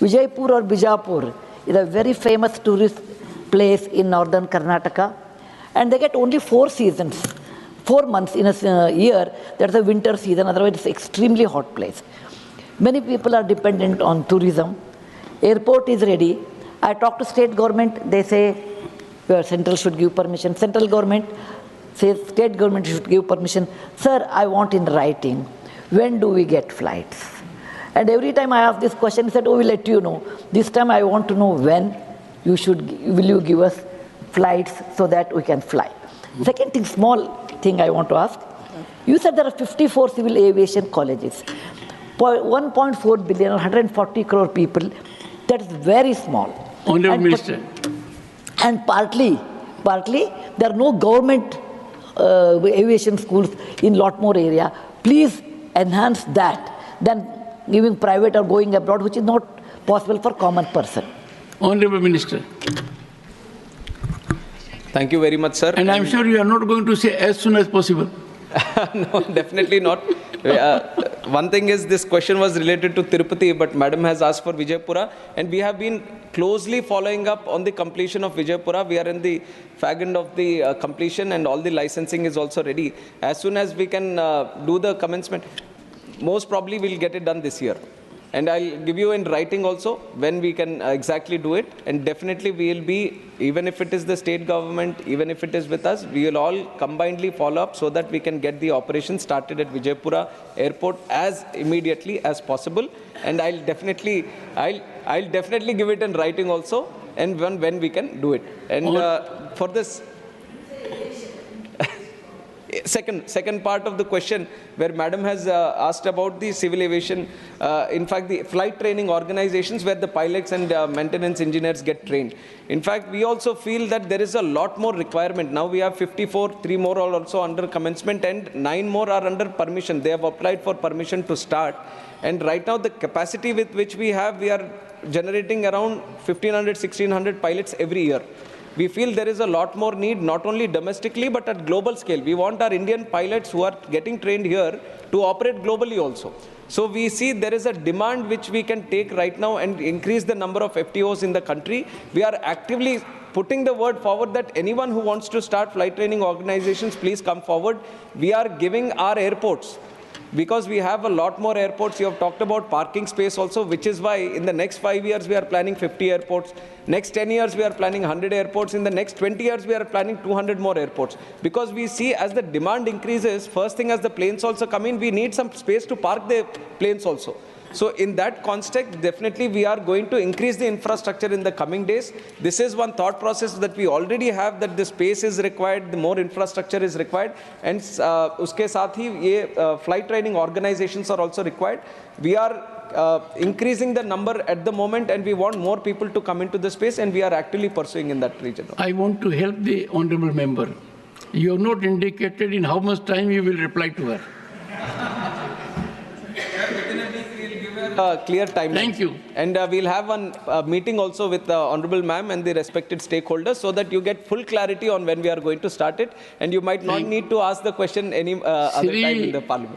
Vijaypur or Bijapur is a very famous tourist place in northern Karnataka, and they get only 4 seasons, 4 months in a year. That's the winter season, otherwise it's an extremely hot place. Many people are dependent on tourism. Airport is ready. I talk to state government, they say central should give permission. Central government says state government should give permission. Sir, I want in writing, when do we get flights? And every time I ask this question, he said, oh, we'll let you know. This time I want to know when will you give us flights so that we can fly. Second thing, small thing I want to ask. You said there are 54 civil aviation colleges. 1.4 billion or 140 crore people, that is very small. Honourable Minister. And partly, there are no government aviation schools in lot more area. Please enhance that than giving private or going abroad, which is not possible for common person. Honourable Minister. Thank you very much, sir. And I'm sure you are not going to say as soon as possible. No, definitely not. One thing is, this question was related to Tirupati, but Madam has asked for Vijaypura, and we have been closely following up on the completion of Vijaypura. We are in the fag end of the completion, and all the licensing is also ready. As soon as we can do the commencement, most probably we'll get it done this year. And I'll give you in writing also when we can exactly do it. And definitely we will be, even if it is the state government, even if it is with us, we will all combinedly follow up so that we can get the operation started at Vijaypura Airport as immediately as possible. And I'll definitely give it in writing also, and when we can do it. And for this second part of the question, where Madam has asked about the civil aviation, in fact, the flight training organizations where the pilots and maintenance engineers get trained. In fact, we also feel that there is a lot more requirement. Now we have 54, 3 more are also under commencement, and 9 more are under permission. They have applied for permission to start. And right now, the capacity with which we are generating around 1,500, 1,600 pilots every year. We feel there is a lot more need, not only domestically, but at global scale. We want our Indian pilots who are getting trained here to operate globally also. So we see there is a demand which we can take right now and increase the number of FTOs in the country. We are actively putting the word forward that anyone who wants to start flight training organizations, please come forward. We are giving our airports, because we have a lot more airports. You have talked about parking space also, which is why in the next 5 years we are planning 50 airports. Next 10 years we are planning 100 airports. In the next 20 years we are planning 200 more airports. Because we see as the demand increases, first thing as the planes also come in, we need some space to park the planes also. So in that context, definitely we are going to increase the infrastructure in the coming days. This is one thought process that we already have, that the space is required, the more infrastructure is required, and uske saath hi ye flight training organizations are also required. We are increasing the number at the moment, and we want more people to come into the space, and we are actively pursuing in that region. I want to help the honourable member. You have not indicated in how much time you will reply to her. Clear timeline. Thank you. And we'll have one meeting also with the Honourable Ma'am and the respected stakeholders, so that you get full clarity on when we are going to start it, and you might not need to ask the question any other time in the Parliament.